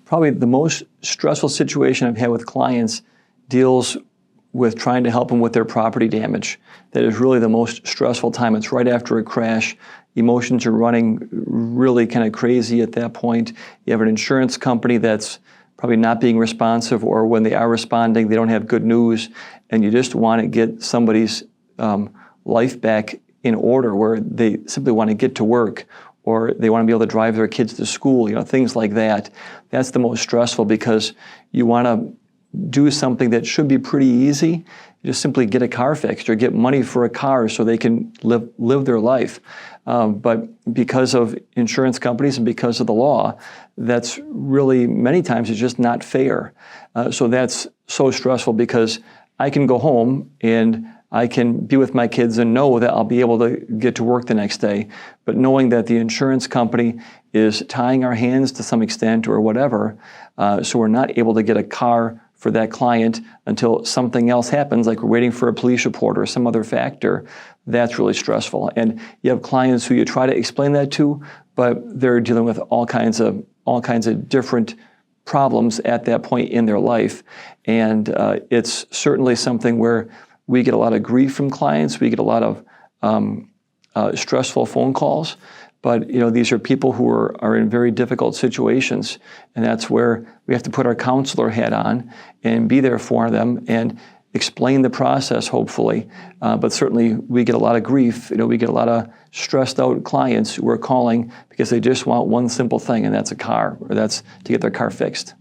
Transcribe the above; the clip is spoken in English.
Probably the most stressful situation I've had with clients deals with trying to help them with their property damage. That is really the most stressful time. It's right after a crash. Emotions are running really kind of crazy at that point. You have an insurance company that's probably not being responsive, or when they are responding, they don't have good news, and you just want to get somebody's life back in order, where they simply want to get to work, or they want to be able to drive their kids to school, things like that. That's the most stressful, because you want to do something that should be pretty easy. You just simply get a car fixed or get money for a car so they can live their life. But because of insurance companies and because of the law, that's really, many times, it's just not fair. So that's so stressful, because I can go home and I can be with my kids and know that I'll be able to get to work the next day. But knowing that the insurance company is tying our hands to some extent or whatever, so we're not able to get a car for that client until something else happens, like we're waiting for a police report or some other factor, that's really stressful. And you have clients who you try to explain that to, but they're dealing with all kinds of different problems at that point in their life. And it's certainly something where we get a lot of grief from clients. We get a lot of stressful phone calls. But these are people who are in very difficult situations, and that's where we have to put our counselor hat on and be there for them and explain the process, hopefully. But certainly we get a lot of grief. We get a lot of stressed out clients who are calling because they just want one simple thing, and that's a car, or that's to get their car fixed.